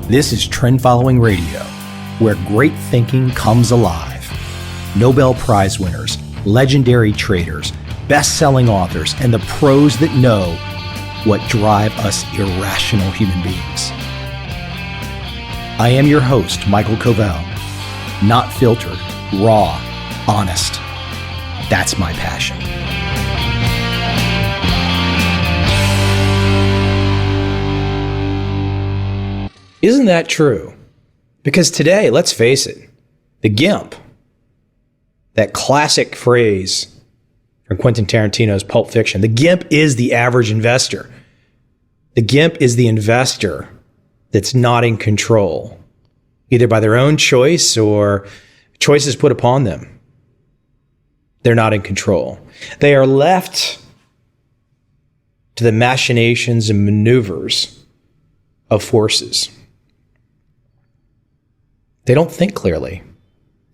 This is Trend Following Radio, where great thinking comes alive. Nobel Prize winners, legendary traders, best-selling authors, and the pros that know what drive us irrational human beings. I am your host, Michael Covel. Not filtered, raw, honest. That's my passion. Isn't that true? Because today, let's face it, the Gimp, that classic phrase from Quentin Tarantino's Pulp Fiction, the Gimp is the average investor. The Gimp is the investor that's not in control, either by their own choice or choices put upon them. They're not in control. They are left to the machinations and maneuvers of forces. They don't think clearly.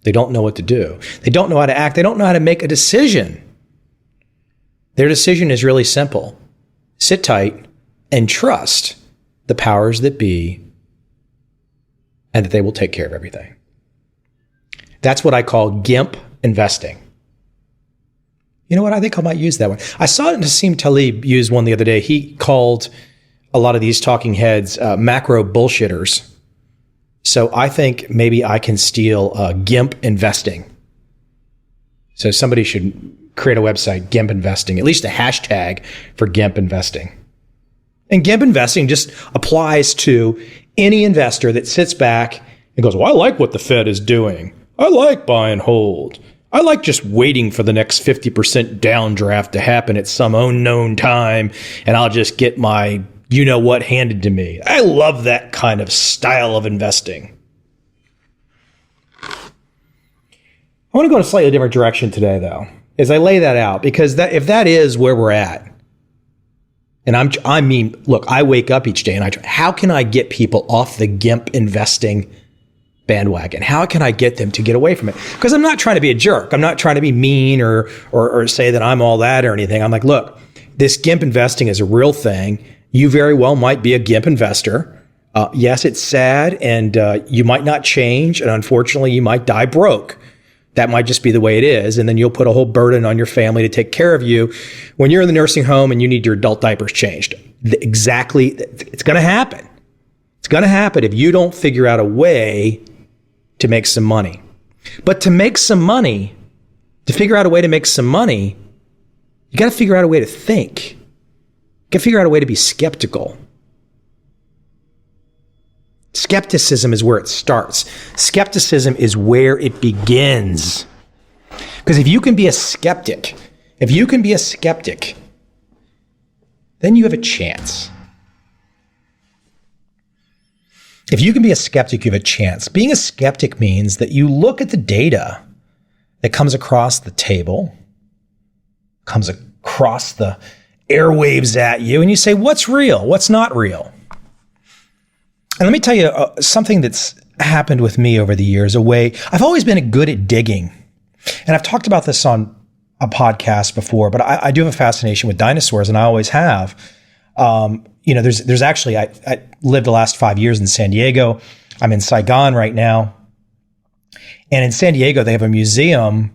They don't know what to do. They don't know how to act. They don't know how to make a decision. Their decision is really simple. Sit tight and trust the powers that be and that they will take care of everything. That's what I call Gimp Investing. You know what? I think I might use that one. I saw Nassim Taleb use one the other day. He called a lot of these talking heads macro bullshitters. So I think maybe I can steal Gimp Investing. So somebody should create a website, Gimp Investing, at least a hashtag for Gimp Investing. And Gimp Investing just applies to any investor that sits back and goes, well, I like what the Fed is doing. I like buy and hold. I like just waiting for the next 50% downdraft to happen at some unknown time, and I'll just get my you-know-what handed to me. I love that kind of style of investing. I want to go in a slightly different direction today, though, as I lay that out, because if that is where we're at, and I mean, look, I wake up each day and how can I get people off the Gimp Investing bandwagon? How can I get them to get away from it? Because I'm not trying to be a jerk. I'm not trying to be mean or say that I'm all that or anything. I'm like, look, this Gimp Investing is a real thing. You very well might be a Gimp investor. Yes, it's sad, and you might not change, and unfortunately, you might die broke. That might just be the way it is, and then you'll put a whole burden on your family to take care of you when you're in the nursing home and you need your adult diapers changed. Exactly, it's going to happen. It's going to happen if you don't figure out a way to make some money. But to make some money, to figure out a way to make some money, you got to figure out a way to think. You got to figure out a way to be skeptical. Skepticism is where it starts. Skepticism is where it begins. Because if you can be a skeptic, then you have a chance. If you can be a skeptic, you have a chance. Being a skeptic means that you look at the data that comes across the table, comes across the airwaves at you, and you say, what's real? What's not real? And let me tell you something that's happened with me over the years, I've always been good at digging. And I've talked about this on a podcast before, but I do have a fascination with dinosaurs, and I always have. There's actually, I lived the last 5 years in San Diego. I'm in Saigon right now. And in San Diego, they have a museum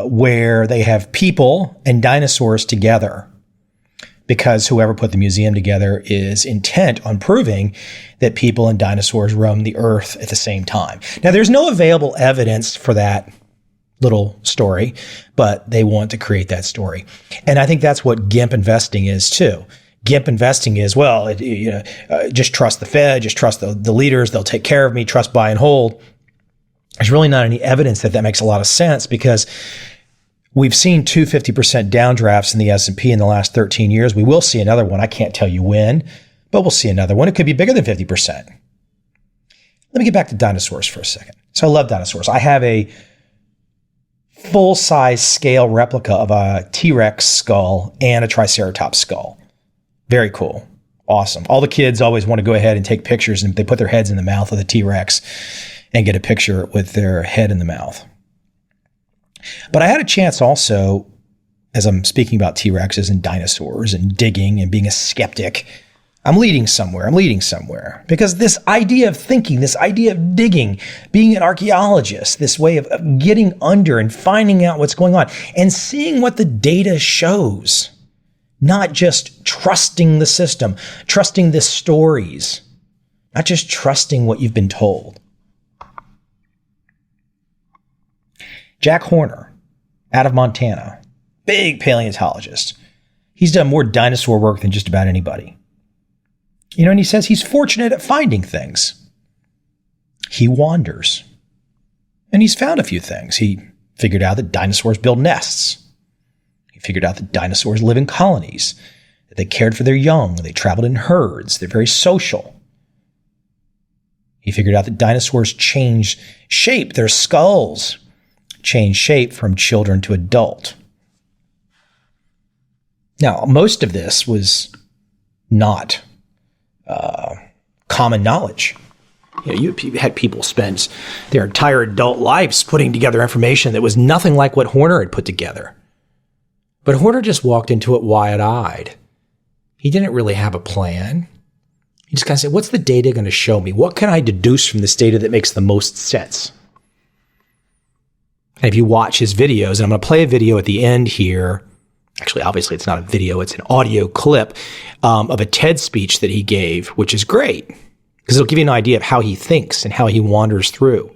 where they have people and dinosaurs together, because whoever put the museum together is intent on proving that people and dinosaurs roamed the earth at the same time. Now, there's no available evidence for that little story, but they want to create that story. And I think that's what Gimp Investing is too. Gimp Investing is, just trust the Fed, just trust the leaders, they'll take care of me, trust buy and hold. There's really not any evidence that makes a lot of sense, because we've seen 250% downdrafts in the S&P in the last 13 years. We will see another one. I can't tell you when, but we'll see another one. It could be bigger than 50%. Let me get back to dinosaurs for a second. So I love dinosaurs. I have a full-size scale replica of a T-Rex skull and a Triceratops skull. Very cool. Awesome. All the kids always want to go ahead and take pictures, and they put their heads in the mouth of the T-Rex and get a picture with their head in the mouth. But I had a chance also, as I'm speaking about T-Rexes and dinosaurs and digging and being a skeptic, I'm leading somewhere. Because this idea of thinking, this idea of digging, being an archaeologist, this way of getting under and finding out what's going on and seeing what the data shows, not just trusting the system, trusting the stories, not just trusting what you've been told. Jack Horner, out of Montana, big paleontologist. He's done more dinosaur work than just about anybody. And he says he's fortunate at finding things. He wanders. And he's found a few things. He figured out that dinosaurs build nests. He figured out that dinosaurs live in colonies, that they cared for their young, they traveled in herds, they're very social. He figured out that dinosaurs change shape, their skulls change shape from children to adult. Now, most of this was not common knowledge. You had people spend their entire adult lives putting together information that was nothing like what Horner had put together. But Horner just walked into it wide-eyed. He didn't really have a plan. He just kind of said, what's the data going to show me? What can I deduce from this data that makes the most sense? And if you watch his videos, and I'm going to play a video at the end here. Actually, obviously, it's not a video. It's an audio clip of a TED speech that he gave, which is great because it'll give you an idea of how he thinks and how he wanders through.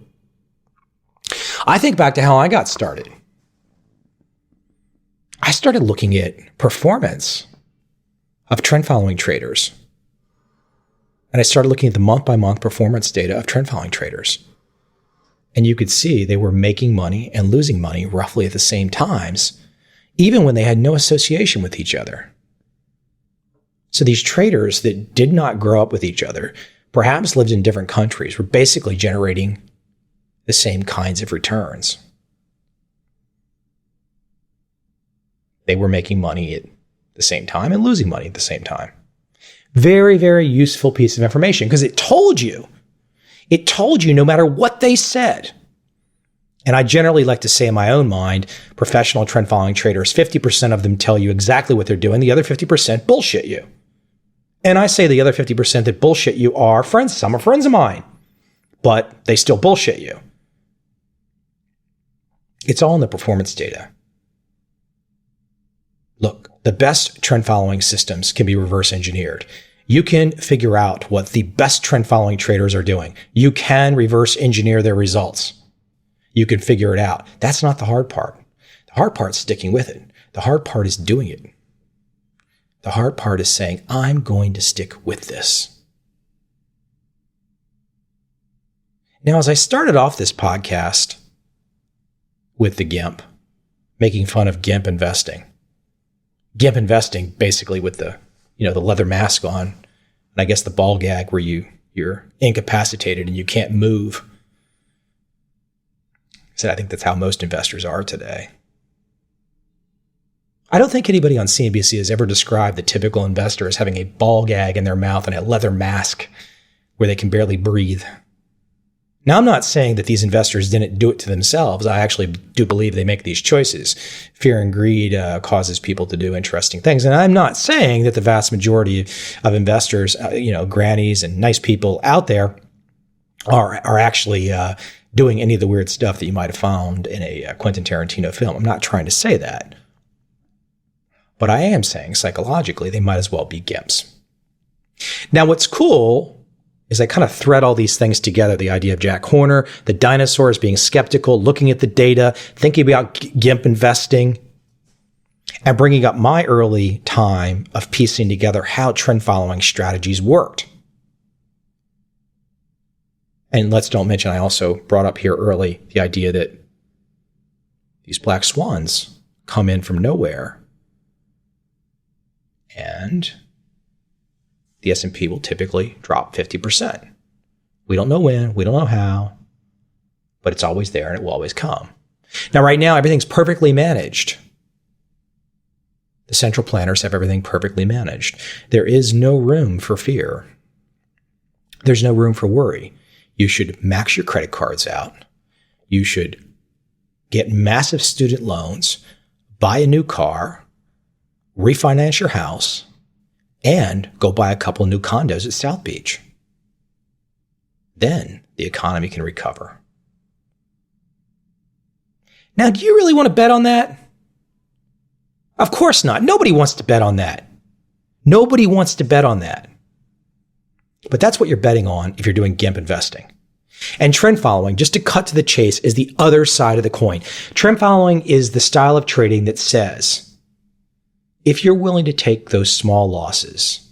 I think back to how I got started. I started looking at performance of trend following traders. And I started looking at the month-by-month performance data of trend following traders. And you could see they were making money and losing money roughly at the same times, even when they had no association with each other. So these traders that did not grow up with each other, perhaps lived in different countries, were basically generating the same kinds of returns. They were making money at the same time and losing money at the same time. Very, very useful piece of information because it told you no matter what they said. And I generally like to say in my own mind, professional trend following traders, 50% of them tell you exactly what they're doing. The other 50% bullshit you. And I say the other 50% that bullshit you are friends. Some are friends of mine, but they still bullshit you. It's all in the performance data. Look, the best trend following systems can be reverse engineered. You can figure out what the best trend following traders are doing. You can reverse engineer their results. You can figure it out. That's not the hard part. The hard part is sticking with it. The hard part is doing it. The hard part is saying, I'm going to stick with this. Now, as I started off this podcast with the Gimp, making fun of Gimp Investing, Gimp Investing basically with the leather mask on, and I guess the ball gag where you're incapacitated and you can't move. I think that's how most investors are today. I don't think anybody on CNBC has ever described the typical investor as having a ball gag in their mouth and a leather mask where they can barely breathe. Now, I'm not saying that these investors didn't do it to themselves. I actually do believe they make these choices. Fear and greed causes people to do interesting things. And I'm not saying that the vast majority of investors, grannies and nice people out there are actually doing any of the weird stuff that you might have found in a Quentin Tarantino film. I'm not trying to say that. But I am saying psychologically, they might as well be gimps. Now, what's cool is I kind of thread all these things together. The idea of Jack Horner, the dinosaurs, being skeptical, looking at the data, thinking about Gimp investing, and bringing up my early time of piecing together how trend following strategies worked. And let's don't mention, I also brought up here early the idea that these black swans come in from nowhere and the S&P will typically drop 50%. We don't know when, we don't know how, but it's always there and it will always come. Now, right now, everything's perfectly managed. The central planners have everything perfectly managed. There is no room for fear. There's no room for worry. You should max your credit cards out. You should get massive student loans, buy a new car, refinance your house, and go buy a couple new condos at South Beach. Then the economy can recover. Now, do you really want to bet on that? Of course not. Nobody wants to bet on that. Nobody wants to bet on that. But that's what you're betting on if you're doing Gimp investing. And trend following, just to cut to the chase, is the other side of the coin. Trend following is the style of trading that says, if you're willing to take those small losses,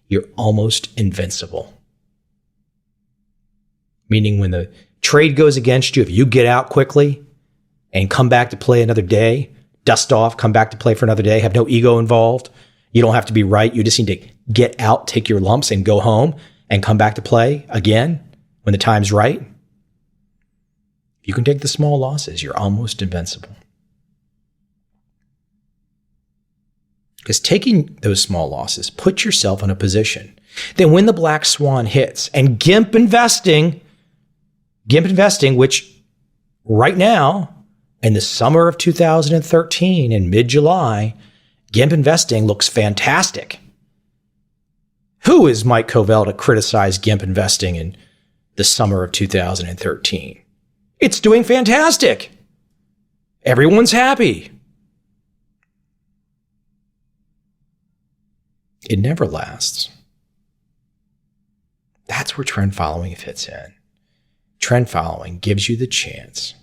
you're almost invincible. Meaning when the trade goes against you, if you get out quickly and come back to play another day, dust off, come back to play for another day, have no ego involved, you don't have to be right. You just need to get out, take your lumps, and go home and come back to play again when the time's right. If you can take the small losses, you're almost invincible. Because taking those small losses, put yourself in a position. Then when the black swan hits, and Gimp Investing, which right now, in the summer of 2013, in mid-July, Gimp Investing looks fantastic. Who is Mike Covel to criticize Gimp Investing in the summer of 2013? It's doing fantastic. Everyone's happy. It never lasts. That's where trend following fits in. Trend following gives you the chance.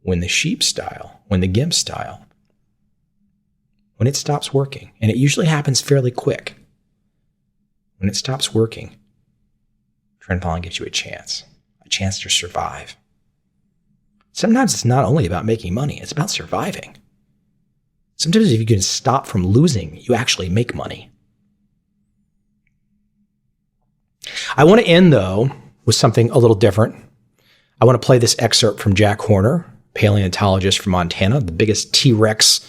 When the sheep style, when the Gimp style, when it stops working, and it usually happens fairly quick, when it stops working, trend following gives you a chance to survive. Sometimes it's not only about making money, it's about surviving. Sometimes if you can stop from losing, you actually make money. I want to end, though, with something a little different. I want to play this excerpt from Jack Horner, paleontologist from Montana, the biggest T-Rex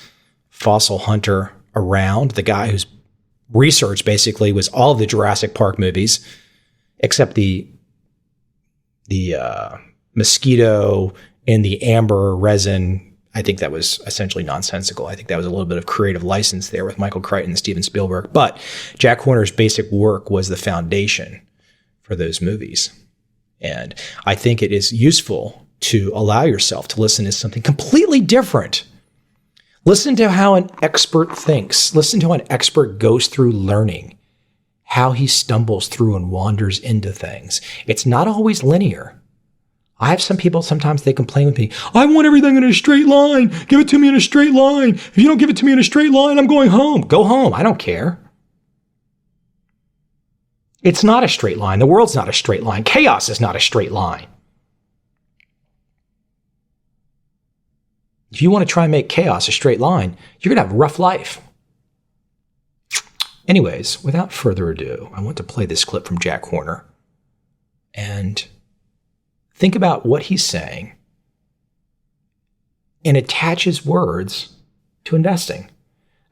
fossil hunter around, the guy whose research basically was all of the Jurassic Park movies, except the mosquito and the amber resin. I think that was essentially nonsensical. I think that was a little bit of creative license there with Michael Crichton and Steven Spielberg. But Jack Horner's basic work was the foundation for those movies. And I think it is useful to allow yourself to listen to something completely different. Listen to how an expert thinks. Listen to how an expert goes through learning, how he stumbles through and wanders into things. It's not always linear. I have some people, sometimes they complain with me, I want everything in a straight line. Give it to me in a straight line. If you don't give it to me in a straight line, I'm going home. Go home. I don't care. It's not a straight line. The world's not a straight line. Chaos is not a straight line. If you want to try and make chaos a straight line, you're going to have a rough life. Anyways, without further ado, I want to play this clip from Jack Horner and think about what he's saying and attach his words to investing.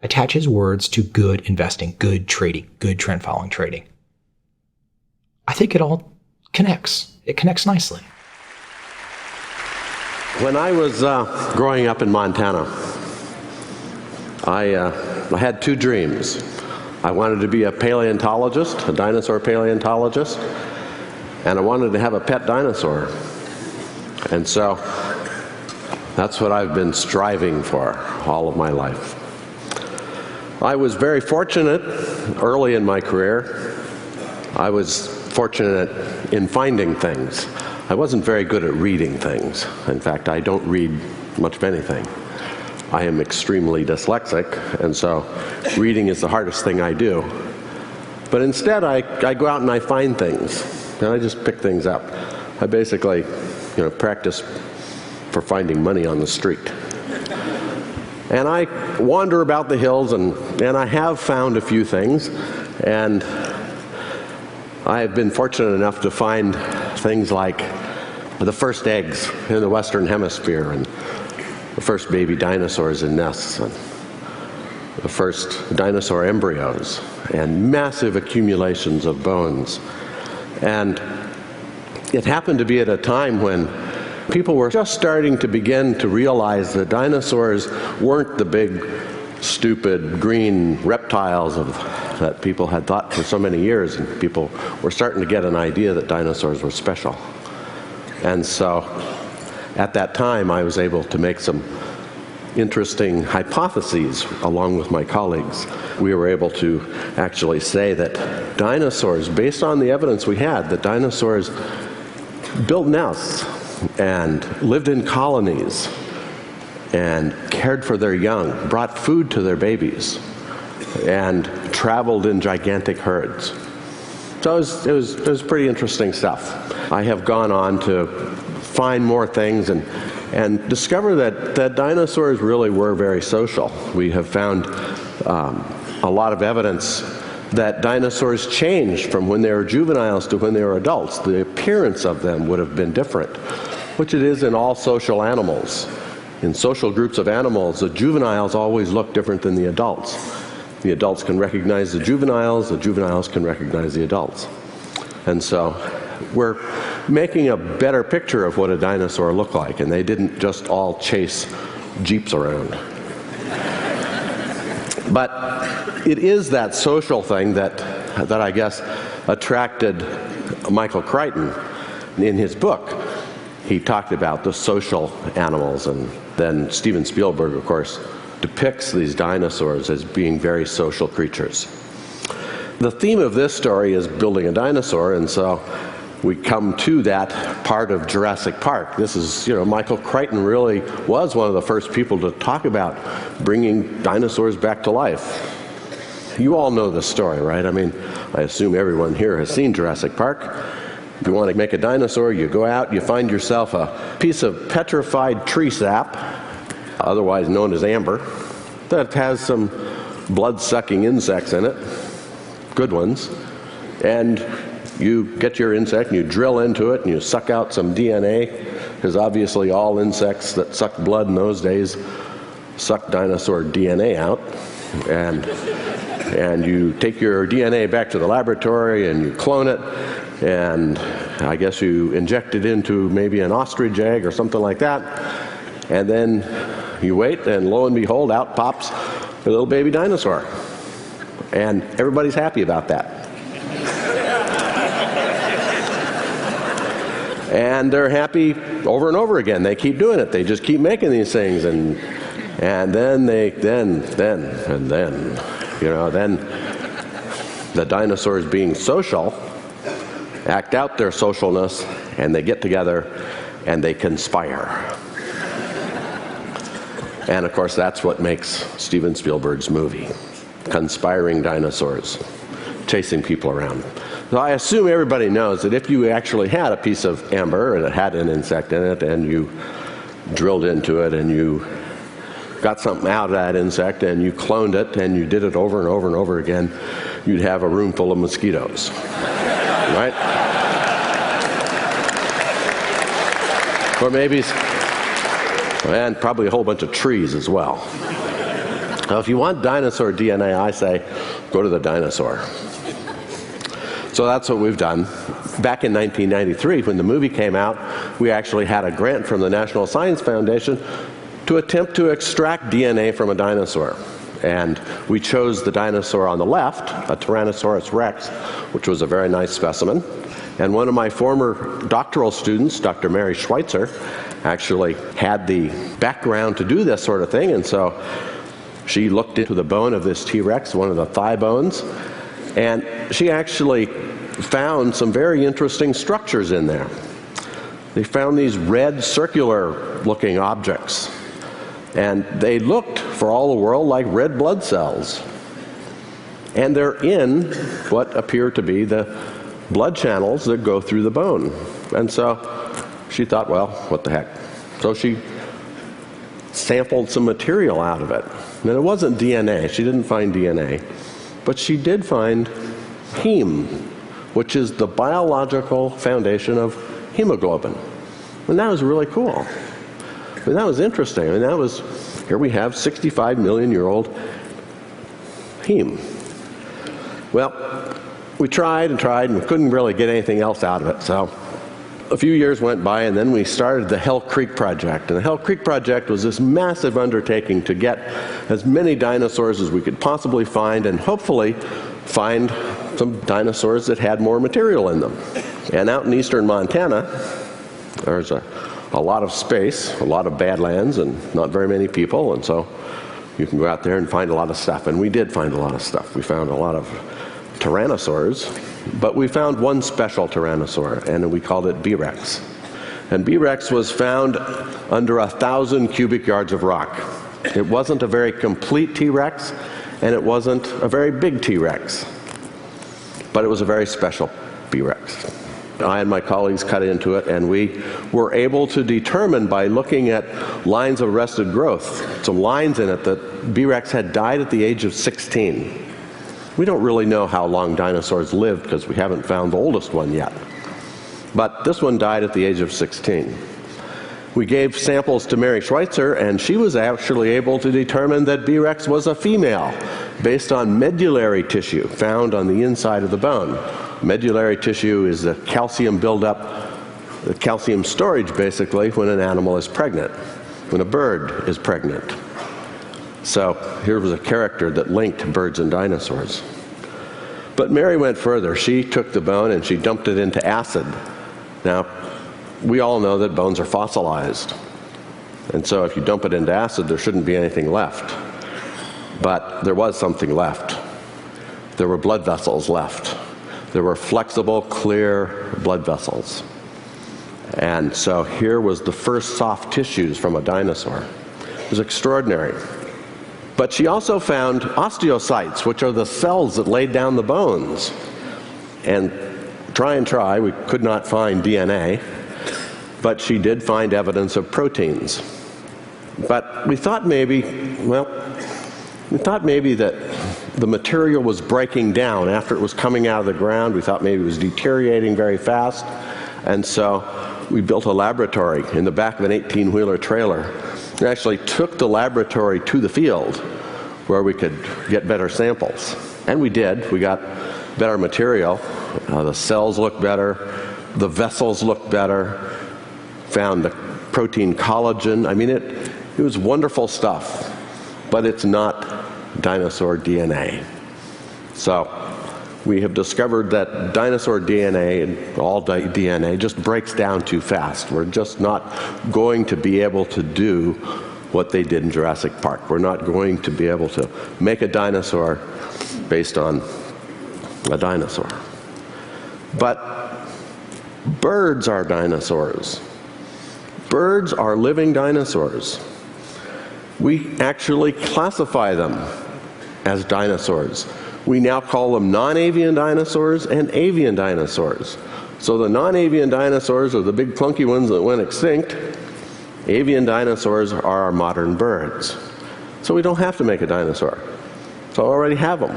Attach his words to good investing, good trading, good trend following trading. I think it all connects. It connects nicely. When I was growing up in Montana, I had two dreams. I wanted to be a paleontologist, a dinosaur paleontologist, and I wanted to have a pet dinosaur. And so that's what I've been striving for all of my life. I was very fortunate early in my career. I was fortunate in finding things. I wasn't very good at reading things. In fact, I don't read much of anything. I am extremely dyslexic, and so reading is the hardest thing I do. But instead, I go out and I find things, and I just pick things up. I basically, practice for finding money on the street. And I wander about the hills, and I have found a few things, and I have been fortunate enough to find things like the first eggs in the Western Hemisphere, and the first baby dinosaurs in nests, and the first dinosaur embryos, and massive accumulations of bones. And it happened to be at a time when people were just starting to begin to realize that dinosaurs weren't the big, stupid, green reptiles that people had thought for so many years, and people were starting to get an idea that dinosaurs were special. And so, at that time, I was able to make some interesting hypotheses along with my colleagues. We were able to actually say that dinosaurs, based on the evidence we had, that dinosaurs built nests and lived in colonies and cared for their young, brought food to their babies, and traveled in gigantic herds. So it was pretty interesting stuff. I have gone on to find more things and discover that dinosaurs really were very social. We have found a lot of evidence that dinosaurs changed from when they were juveniles to when they were adults. The appearance of them would have been different, which it is in all social animals. In social groups of animals, the juveniles always look different than the adults. The adults can recognize the juveniles can recognize the adults. And so we're making a better picture of what a dinosaur looked like, and they didn't just all chase jeeps around. But it is that social thing that I guess attracted Michael Crichton. In his book, he talked about the social animals, and then Steven Spielberg, of course, depicts these dinosaurs as being very social creatures. The theme of this story is building a dinosaur, and so we come to that part of Jurassic Park. This is, Michael Crichton really was one of the first people to talk about bringing dinosaurs back to life. You all know this story, right? I mean, I assume everyone here has seen Jurassic Park. If you want to make a dinosaur, you go out, you find yourself a piece of petrified tree sap, otherwise known as amber, that has some blood-sucking insects in it, good ones, and you get your insect and you drill into it and you suck out some DNA, because obviously all insects that suck blood in those days suck dinosaur DNA out, and you take your DNA back to the laboratory and you clone it, and I guess you inject it into maybe an ostrich egg or something like that, and then you wait, and lo and behold, out pops a little baby dinosaur. And everybody's happy about that. And they're happy over and over again. They keep doing it. They just keep making these things, and then the dinosaurs, being social, act out their socialness, and they get together and they conspire. And of course, that's what makes Steven Spielberg's movie, conspiring dinosaurs, chasing people around. So I assume everybody knows that if you actually had a piece of amber and it had an insect in it, and you drilled into it and you got something out of that insect and you cloned it and you did it over and over and over again, you'd have a room full of mosquitoes, right? Or maybe, and probably a whole bunch of trees as well. Now, if you want dinosaur DNA, I say, go to the dinosaur. So that's what we've done. Back in 1993, when the movie came out, we actually had a grant from the National Science Foundation to attempt to extract DNA from a dinosaur. And we chose the dinosaur on the left, a Tyrannosaurus rex, which was a very nice specimen. And one of my former doctoral students, Dr. Mary Schweitzer, actually had the background to do this sort of thing, and so she looked into the bone of this T-Rex, one of the thigh bones, and she actually found some very interesting structures in there. They found these red circular-looking objects, and they looked, for all the world, like red blood cells. And they're in what appear to be the blood channels that go through the bone. And so she thought, well, what the heck. So she sampled some material out of it. And it wasn't DNA. She didn't find DNA. But she did find heme, which is the biological foundation of hemoglobin. And that was really cool. I mean, that was interesting. I mean, here we have 65 million-year-old heme. Well, we tried and we couldn't really get anything else out of it. So a few years went by, and then we started the Hell Creek Project. And the Hell Creek Project was this massive undertaking to get as many dinosaurs as we could possibly find, and hopefully find some dinosaurs that had more material in them. And out in eastern Montana, there's a lot of space, a lot of badlands, and not very many people, and so you can go out there and find a lot of stuff. And we did find a lot of stuff. We found a lot of tyrannosaurs, but we found one special tyrannosaur, and we called it B-Rex. And B-Rex was found under 1,000 cubic yards of rock. It wasn't a very complete T-Rex, and it wasn't a very big T-Rex, but it was a very special B-Rex. I and my colleagues cut into it, and we were able to determine by looking at lines of arrested growth, some lines in it, that B-Rex had died at the age of 16. We don't really know how long dinosaurs lived because we haven't found the oldest one yet. But this one died at the age of 16. We gave samples to Mary Schweitzer, and she was actually able to determine that B-Rex was a female based on medullary tissue found on the inside of the bone. Medullary tissue is the calcium buildup, the calcium storage basically when an animal is pregnant, when a bird is pregnant. So here was a character that linked birds and dinosaurs. But Mary went further. She took the bone and she dumped it into acid. Now, we all know that bones are fossilized. And so if you dump it into acid, there shouldn't be anything left. But there was something left. There were blood vessels left. There were flexible, clear blood vessels. And so here was the first soft tissues from a dinosaur. It was extraordinary. But she also found osteocytes, which are the cells that laid down the bones. And try, we could not find DNA, but she did find evidence of proteins. But we thought maybe that the material was breaking down after it was coming out of the ground. We thought maybe it was deteriorating very fast. And so we built a laboratory in the back of an 18-wheeler trailer. We actually took the laboratory to the field where we could get better samples. And we did. We got better material. The cells looked better. The vessels looked better. Found the protein collagen. I mean, it was wonderful stuff. But it's not dinosaur DNA. So we have discovered that dinosaur DNA and all DNA just breaks down too fast. We're just not going to be able to do what they did in Jurassic Park. We're not going to be able to make a dinosaur based on a dinosaur. But birds are dinosaurs. Birds are living dinosaurs. We actually classify them as dinosaurs. We now call them non-avian dinosaurs and avian dinosaurs. So the non-avian dinosaurs are the big clunky ones that went extinct. Avian dinosaurs are our modern birds. So we don't have to make a dinosaur. So I already have them.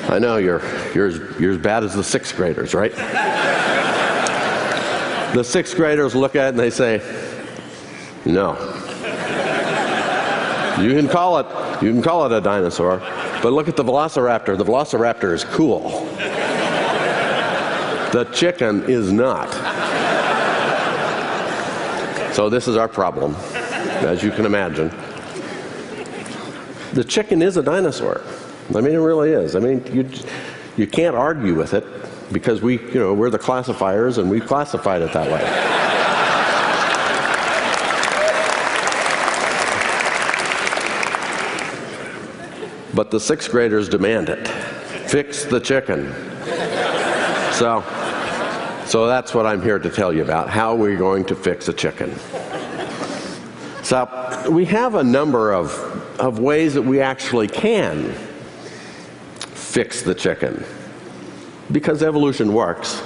I know you're as bad as the sixth graders, right? The sixth graders look at it and they say, no. You can call it a dinosaur, but look at the velociraptor. The velociraptor is cool. The chicken is not. So this is our problem, as you can imagine. The chicken is a dinosaur. I mean, it really is. I mean, you can't argue with it because we're the classifiers and we've classified it that way. But the sixth graders demand it. Fix the chicken. So that's what I'm here to tell you about, how we're going to fix a chicken. So we have a number of ways that we actually can fix the chicken. Because evolution works,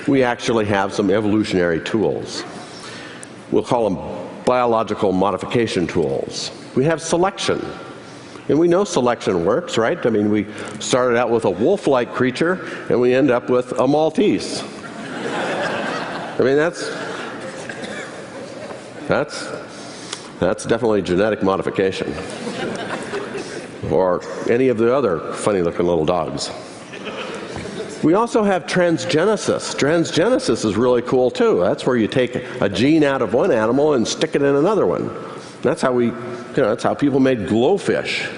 we actually have some evolutionary tools. We'll call them biological modification tools. We have selection. And we know selection works, right? I mean, we started out with a wolf-like creature, and we end up with a Maltese. I mean, that's definitely genetic modification. or any of the other funny-looking little dogs. We also have transgenesis. Transgenesis is really cool too. That's where you take a gene out of one animal and stick it in another one. That's how that's how people made glowfish.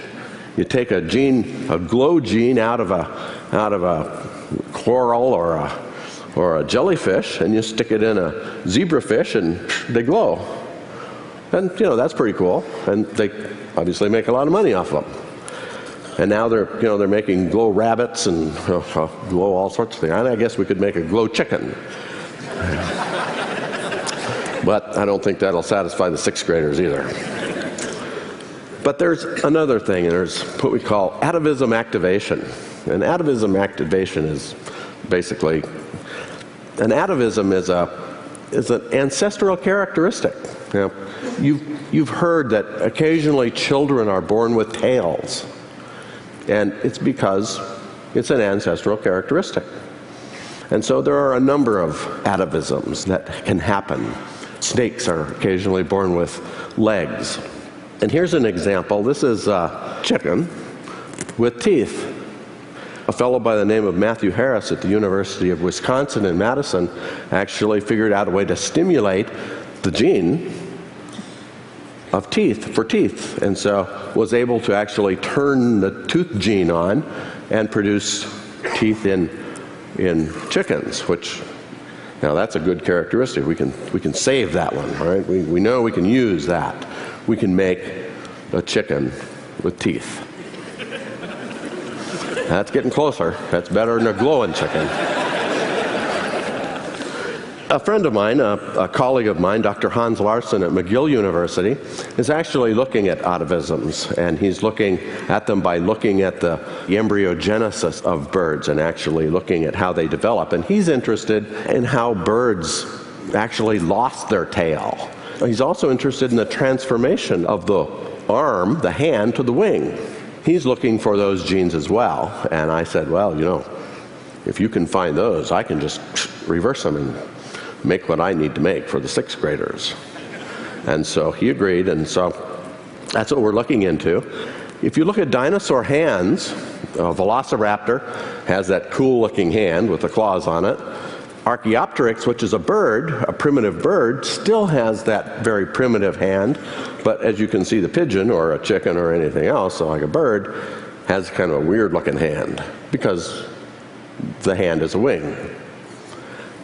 You take a glow gene out of a coral or a jellyfish, and you stick it in a zebrafish, and they glow. And that's pretty cool. And they obviously make a lot of money off of them. And now they're making glow rabbits and glow all sorts of things. And I guess we could make a glow chicken. But I don't think that'll satisfy the sixth graders either. But there's another thing, and there's what we call atavism activation. And atavism activation is basically, an atavism is an ancestral characteristic. You've heard that occasionally children are born with tails. And it's because it's an ancestral characteristic. And so there are a number of atavisms that can happen. Snakes are occasionally born with legs. And here's an example. This is a chicken with teeth. A fellow by the name of Matthew Harris at the University of Wisconsin in Madison actually figured out a way to stimulate the gene of teeth, for teeth, and so was able to actually turn the tooth gene on and produce teeth in chickens, which, now that's a good characteristic. We can save that one, right? We know we can use that. We can make a chicken with teeth. That's getting closer. That's better than a glowing chicken. A friend of mine, a colleague of mine, Dr. Hans Larson at McGill University, is actually looking at atavisms, and he's looking at them by looking at the embryogenesis of birds and actually looking at how they develop. And he's interested in how birds actually lost their tail. He's also interested in the transformation of the arm, the hand, to the wing. He's looking for those genes as well. And I said, well, if you can find those, I can just reverse them and make what I need to make for the sixth graders. And so he agreed, and so that's what we're looking into. If you look at dinosaur hands, a velociraptor has that cool-looking hand with the claws on it. Archaeopteryx, which is a bird, a primitive bird, still has that very primitive hand, but as you can see, the pigeon or a chicken or anything else, so like a bird, has kind of a weird-looking hand because the hand is a wing.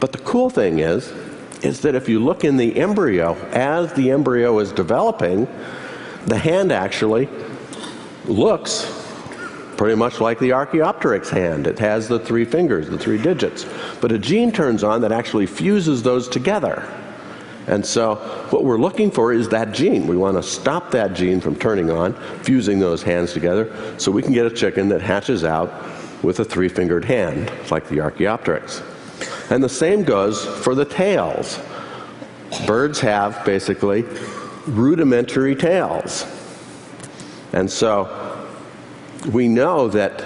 But the cool thing is that if you look in the embryo, as the embryo is developing, the hand actually looks pretty much like the Archaeopteryx hand. It has the three fingers, the three digits. But a gene turns on that actually fuses those together. And so what we're looking for is that gene. We want to stop that gene from turning on, fusing those hands together, so we can get a chicken that hatches out with a three-fingered hand, like the Archaeopteryx. And the same goes for the tails. Birds have basically rudimentary tails. And so we know that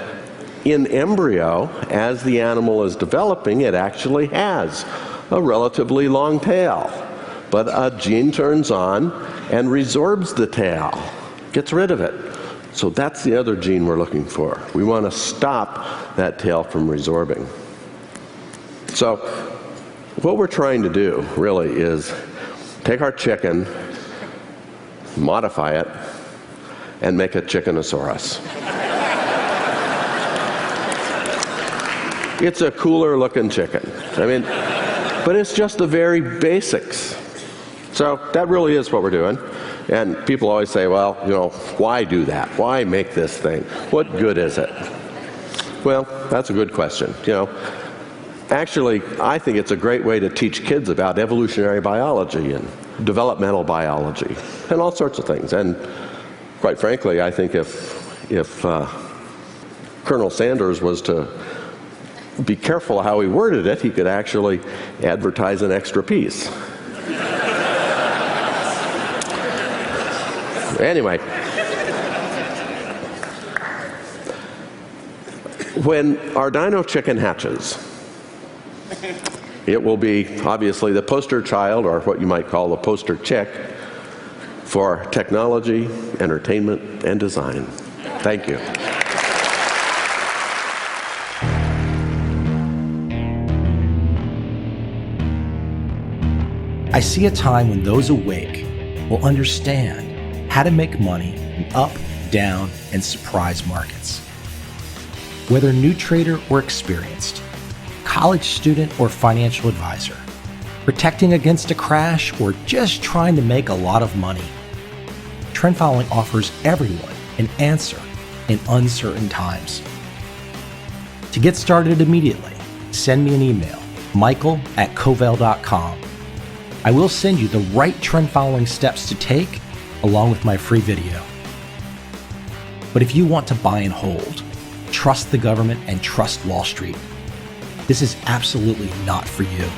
in embryo, as the animal is developing, it actually has a relatively long tail. But a gene turns on and resorbs the tail, gets rid of it. So that's the other gene we're looking for. We want to stop that tail from resorbing. So what we're trying to do really is take our chicken, modify it, and make a chickenosaurus. It's a cooler looking chicken. But it's just the very basics. So that really is what we're doing. And people always say, well, why do that? Why make this thing? What good is it? Well, that's a good question. Actually, I think it's a great way to teach kids about evolutionary biology and developmental biology and all sorts of things. And quite frankly, I think if Colonel Sanders was to be careful how he worded it, he could actually advertise an extra piece. Anyway, when our dino chicken hatches, it will be obviously the poster child, or what you might call the poster chick, for technology, entertainment, and design. Thank you. I see a time when those awake will understand how to make money in up, down, and surprise markets. Whether new trader or experienced, college student or financial advisor, protecting against a crash or just trying to make a lot of money, trend following offers everyone an answer in uncertain times. To get started immediately, send me an email, michael@covel.com. I will send you the right trend following steps to take along with my free video. But if you want to buy and hold, trust the government and trust Wall Street, this is absolutely not for you.